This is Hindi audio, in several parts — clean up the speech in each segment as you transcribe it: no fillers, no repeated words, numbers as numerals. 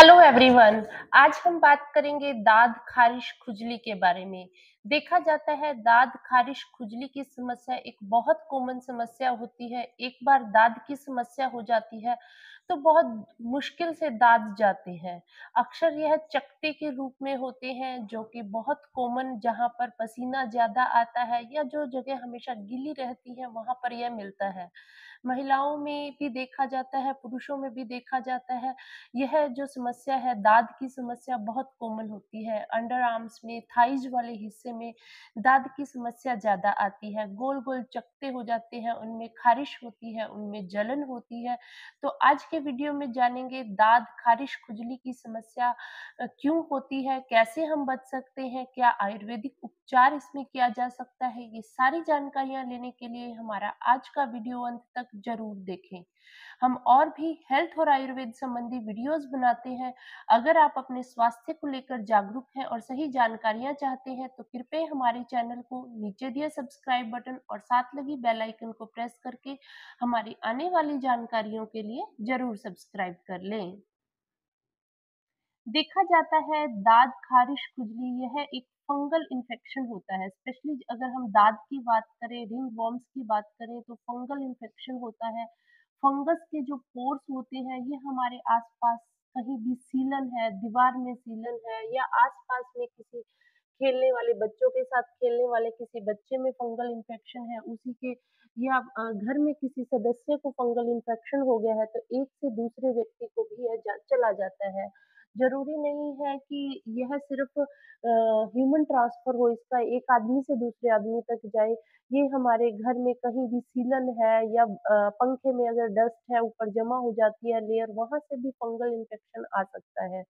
Hello everyone. आज हम बात करेंगे दाद खारिश खुजली के बारे में। देखा जाता है दाद खारिश खुजली की समस्या एक बहुत कॉमन समस्या होती है। एक बार दाद की समस्या हो जाती है तो बहुत मुश्किल से दाद जाते हैं। अक्सर यह चकत्ते के रूप में होते हैं जो कि बहुत कॉमन, जहाँ पर पसीना ज्यादा आता है या जो जगह हमेशा गीली रहती है वहां पर यह मिलता है। महिलाओं में भी देखा जाता है, पुरुषों में भी देखा जाता है। यह जो समस्या है, दाद की समस्या बहुत कॉमन होती है। अंडर आर्म्स में, थाइज़ वाले हिस्से में दाद की समस्या ज़्यादा आती है। गोल-गोल चकत्ते हो जाते हैं, उनमें ख़ारिश होती है, उनमें जलन होती है। तो आज के वीडियो में जानेंगे दाद, ख़ारिश, खुजली की समस्या क्यों होती है, कैसे हम बच सकते हैं, क्या आयुर्वेदिक उपचार इसमें किया जा सकता है। ये सारी जानकारियाँ लेने के लिए हमारा आज का वीडियो अंत तक ज़रूर देखें। हम और भी हेल्थ और आयुर्वेद संबंधी वीडियोस बनाते हैं। अगर आप अपने स्वास्थ्य को लेकर जागरूक हैं और सही जानकारियां चाहते हैं तो कृपया हमारे चैनल को नीचे दिए सब्सक्राइब बटन और साथ लगी बेल आइकन को प्रेस करके हमारी आने वाली जानकारियों के लिए जरूर सब्सक्राइब कर लें। देखा जाता है दाद, खारिश, खुजली यह एक फंगल इन्फेक्शन होता है। स्पेशली अगर हम दाद की बात करें, रिंगवॉर्म्स की बात करें तो फंगल इन्फेक्शन होता है। फंगस के जो पोर्स होते हैं ये हमारे आसपास कहीं भी सीलन है, दीवार में सीलन है या आसपास में किसी खेलने वाले बच्चों के साथ खेलने वाले किसी बच्चे में फंगल इन्फेक्शन है, उसी के या घर में किसी सदस्य को फंगल इन्फेक्शन हो गया है तो एक से दूसरे व्यक्ति को भी यह चला जाता है। जरूरी नहीं है कि यह सिर्फ ह्यूमन ट्रांसफर हो, इसका एक आदमी से दूसरे आदमी तक जाए। ये हमारे घर में कहीं भी सीलन है या पंखे में अगर डस्ट है ऊपर जमा हो जाती है लेयर, वहां से भी फंगल इन्फेक्शन आ सकता है।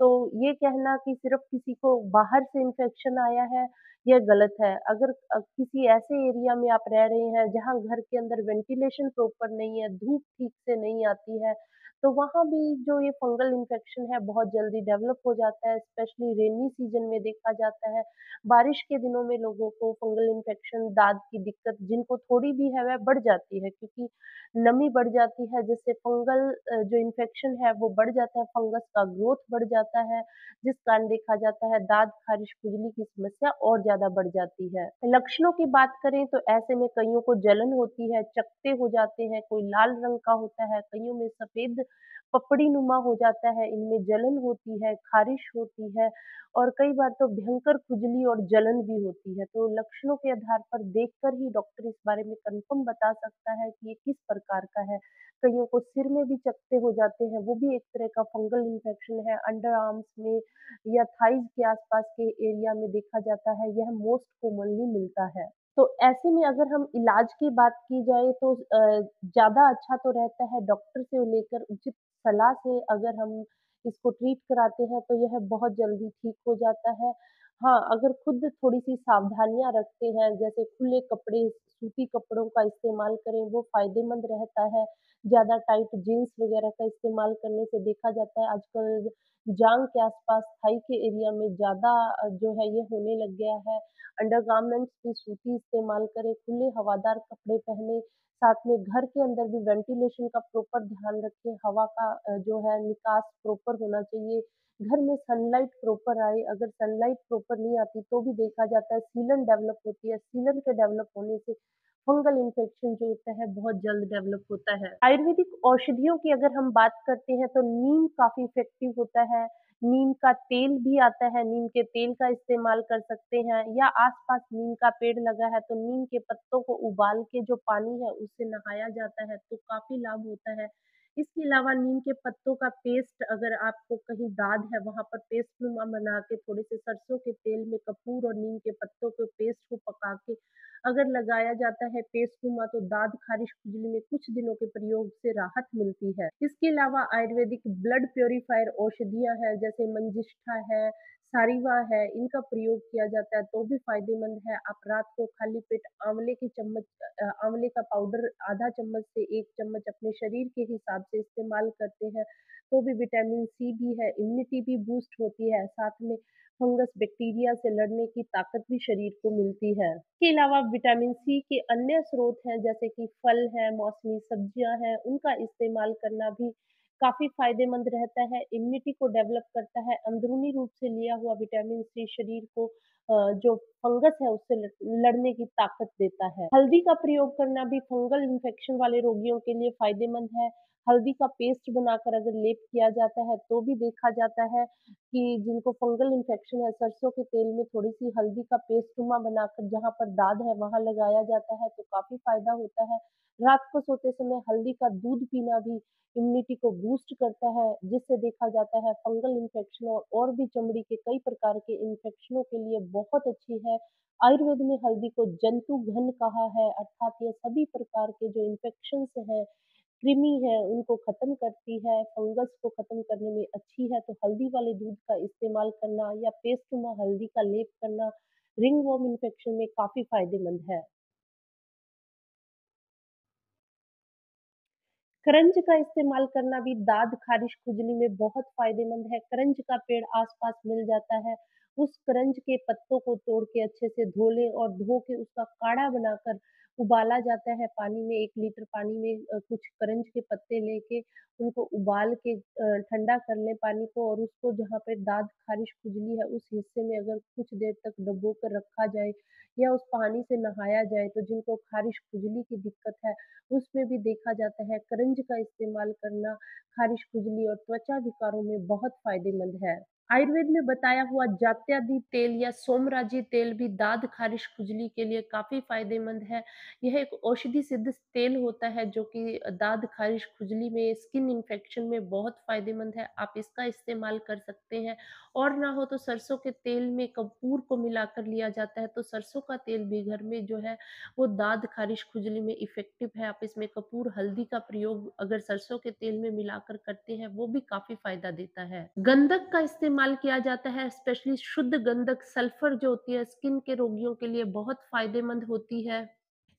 तो ये कहना कि सिर्फ किसी को बाहर से इन्फेक्शन आया है, ये गलत है। अगर किसी ऐसे एरिया में आप रह रहे हैं जहाँ घर के अंदर वेंटिलेशन प्रॉपर नहीं है, धूप ठीक से नहीं आती है, तो वहाँ भी जो ये फंगल इन्फेक्शन है बहुत जल्दी डेवलप हो जाता है। स्पेशली रेनी सीजन में देखा जाता है। बारिश के दिनों में लोगों को फंगल इन्फेक्शन, दाद की दिक्कत जिनको थोड़ी भी है वह बढ़ जाती है, क्योंकि नमी बढ़ जाती है जिससे फंगल जो इन्फेक्शन है वो बढ़ जाता है, फंगस का ग्रोथ बढ़ जाता है, जिस कारण देखा जाता है दाद, खारिश, खुजली की समस्या और ज़्यादा बढ़ जाती है। लक्षणों की बात करें तो ऐसे में कइयों को जलन होती है, चकत्ते हो जाते हैं, कोई लाल रंग का होता है, कइयों में सफ़ेद पपड़ी नुमा हो जाता है, इनमें जलन होती है, खारिश होती है और कई बार तो भयंकर खुजली और जलन भी होती है। तो लक्षणों के आधार पर देखकर ही डॉक्टर इस बारे में कन्फर्म बता सकता है कि ये किस प्रकार का है। कइयों को सिर में भी चकत्ते हो जाते हैं, वो भी एक तरह का फंगल इन्फेक्शन है। अंडर आर्म्स में या थाइज़ के आसपास के एरिया में देखा जाता है, यह मोस्ट कॉमनली मिलता है। तो ऐसे में अगर हम इलाज की बात की जाए तो ज़्यादा अच्छा तो रहता है डॉक्टर से लेकर उचित सलाह से अगर हम इसको ट्रीट कराते हैं तो यह बहुत जल्दी ठीक हो जाता है। हाँ, अगर खुद थोड़ी-सी सावधानियाँ रखते हैं, जैसे खुले कपड़े, सूती कपड़ों का इस्तेमाल करें, वो फ़ायदेमंद रहता है। ज़्यादा टाइट जीन्स वग़ैरह का इस्तेमाल करने से देखा जाता है आजकल जाँघ के आस-पास, थाई के एरिया में ज़्यादा जो है ये होने लग गया है। अंडरगारमेंट्स भी सूती इस्तेमाल करें, खुले हवादार कपड़े पहने, साथ में घर के अंदर भी वेंटिलेशन का प्रॉपर ध्यान रखें, हवा का जो है निकास प्रॉपर होना चाहिए। घर में सनलाइट प्रॉपर आए, अगर सनलाइट प्रॉपर नहीं आती तो भी देखा जाता है सीलन डेवलप होती है, सीलन के डेवलप होने से फंगल इन्फेक्शन जो होता है बहुत जल्द डेवलप होता है। आयुर्वेदिक औषधियों की अगर हम बात करते हैं तो नीम काफ़ी इफ़ेक्टिव होता है। नीम का तेल भी आता है, नीम के तेल का इस्तेमाल कर सकते हैं या आस-पास नीम का पेड़ लगा है तो नीम के पत्तों को उबाल के जो पानी है उससे नहाया जाता है तो काफ़ी लाभ होता है। इसके अलावा नीम के पत्तों का पेस्ट, अगर आपको कहीं दाद है वहाँ पर पेस्ट नुमा बना के थोड़े से सरसों के तेल में कपूर और नीम के पत्तों के पेस्ट को पका के अगर लगाया जाता है पेस्ट नुमा तो दाद, खारिश, खुजली में कुछ दिनों के प्रयोग से राहत मिलती है। इसके अलावा आयुर्वेदिक ब्लड प्यूरीफायर औषधियाँ हैं, जैसे मंजिष्ठा है, सारिवा है, इनका प्रयोग किया जाता है तो भी फ़ायदेमंद है। आप रात को खाली पेट आँवले का पाउडर आधा चम्मच से 1 चम्मच अपने शरीर के हिसाब से इस्तेमाल करते हैं, तो भी विटामिन सी भी है, इम्यूनिटी भी बूस्ट होती है, साथ में फंगस, बैक्टीरिया से लड़ने की ताकत भी शरीर को मिलती है। इसके अलावा विटामिन सी के अन्य स्रोत हैं, जैसे कि फल हैं, मौसमी सब्जियाँ हैं, उनका इस्तेमाल करना भी काफ़ी फ़ायदेमंद रहता है, इम्यूनिटी को डेवलप करता है, अंदरूनी रूप से लिया हुआ विटामिन सी शरीर को जो फंगस है उससे लड़ने की ताकत देता है। हल्दी का प्रयोग करना भी फंगल इन्फेक्शन वाले रोगियों के लिए फ़ायदेमंद है। हल्दी का पेस्ट बनाकर अगर लेप किया जाता है तो भी देखा जाता है कि जिनको फंगल इन्फेक्शन है, सरसों के तेल में थोड़ी-सी हल्दी का पेस्टनुमा बनाकर जहाँ पर दाद है वहाँ लगाया जाता है तो काफ़ी फ़ायदा होता है। रात को सोते समय हल्दी का दूध पीना भी इम्यूनिटी को बूस्ट करता है, जिससे देखा जाता है फंगल इन्फेक्शन और भी चमड़ी के कई प्रकार के इन्फेक्शनों के लिए बहुत अच्छी है। आयुर्वेद में हल्दी को जंतु घन कहा है, अर्थात ये सभी प्रकार के जो इन्फेक्शंस हैं, कृमि है, उनको खत्म करती है, फंगस को खत्म करने में अच्छी है, तो हल्दी वाले दूध का इस्तेमाल करना या पेस्टनुमा हल्दी का लेप करना रिंगवर्म इन्फेक्शन में काफ़ी फ़ायदेमंद है। करंज का इस्तेमाल करना भी दाद, ख़ारिश, खुजली में बहुत फ़ायदेमंद है। करंज का पेड़ आस-पास मिल जाता है। उस करंज के पत्तों को तोड़ के अच्छे से धो लें और धो के उसका काढ़ा बनाकर उबाला जाता है पानी में 1 लीटर पानी में कुछ करंज के पत्ते लेके उनको उबाल के ठंडा कर लें पानी को और उसको जहाँ पे दाद, ख़ारिश, खुजली है उस हिस्से में अगर कुछ देर तक डुबो कर रखा जाए या उस पानी से नहाया जाए तो जिनको ख़ारिश, खुजली की दिक्कत है उसमें भी देखा जाता है करंज का इस्तेमाल करना ख़ारिश, खुजली और त्वचा विकारों में बहुत फ़ायदेमंद है। आयुर्वेद में बताया हुआ जात्यादि तेल या सोमराजी तेल भी दाद, ख़ारिश, खुजली के लिए काफ़ी फ़ायदेमंद है। यह एक औषधि सिद्ध तेल होता है जो कि दाद, ख़ारिश, खुजली में, स्किन इन्फेक्शन में बहुत फ़ायदेमंद है। आप इसका इस्तेमाल कर सकते हैं और ना हो तो सरसों के तेल में कपूर को मिलाकर लिया जाता है, तो सरसों का तेल भी घर में जो है वो दाद, ख़ारिश, खुजली में इफ़ेक्टिव है। आप इसमें कपूर, हल्दी का प्रयोग अगर सरसों के तेल में मिलाकर करते हैं, वो भी काफ़ी फ़ायदा देता है। गंधक का इस्तेमाल किया जाता है, स्पेशली शुद्ध गंधक सल्फर जो होती है, स्किन के रोगियों के लिए बहुत फ़ायदेमंद होती है।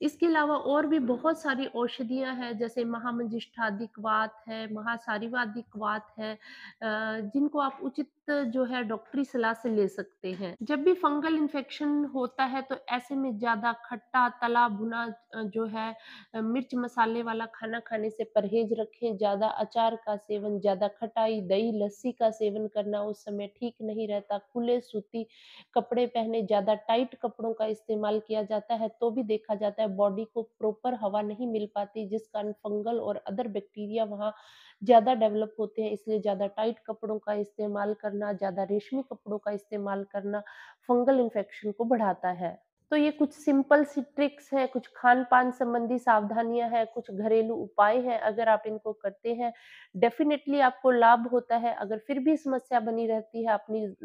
इसके अलावा और भी बहुत सारी औषधियाँ हैं, जैसे महामंजिष्ठादिक वात है, महासारीवादिक वात है जिनको आप उचित जो है डॉक्टरी सलाह से ले सकते हैं। जब भी फंगल इन्फेक्शन होता है तो ऐसे में ज़्यादा खट्टा, तला भुना जो है मिर्च मसाले वाला खाना खाने से परहेज़ रखें। ज़्यादा अचार का सेवन, ज़्यादा खटाई, दही, लस्सी का सेवन करना उस समय ठीक नहीं रहता। खुले सूती कपड़े पहने, ज़्यादा टाइट कपड़ों का इस्तेमाल किया जाता है, तो भी देखा जाता है बॉडी को प्रॉपर हवा नहीं मिल पाती, जिस कारण फंगल और अदर बैक्टीरिया वहाँ ज़्यादा डेवलप होते हैं। इसलिए ज़्यादा टाइट कपड़ों का इस्तेमाल करना, ज़्यादा रेशमी कपड़ों का इस्तेमाल करना फंगल इन्फेक्शन को बढ़ाता है। तो ये कुछ सिंपल सी ट्रिक्स हैं, कुछ खान-पान संबंधी सावधानियाँ हैं, कुछ घरेलू उपाय हैं, अगर आप इनको करते हैं, डेफ़िनेटली आपको लाभ होता है। अगर फिर भी समस्या बनी रहती है,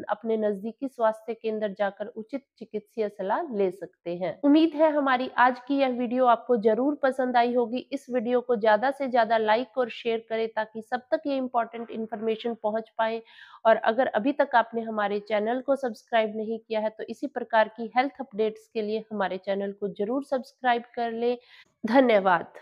अपने नज़दीकी स्वास्थ्य केंद्र जाकर उचित चिकित्सीय सलाह ले सकते हैं। उम्मीद है हमारी आज की यह वीडियो आपको ज़रूर पसंद आई होगी। इस वीडियो को ज़्यादा से ज़्यादा लाइक और शेयर करें ताकि सब तक ये इम्पोर्टेंट इन्फॉर्मेशन पहुँच पाए और अगर अभी तक आपने हमारे चैनल को सब्सक्राइब नहीं किया है तो इसी प्रकार की हेल्थ अपडेट्स के लिए हमारे चैनल को ज़रूर सब्सक्राइब कर लें। धन्यवाद।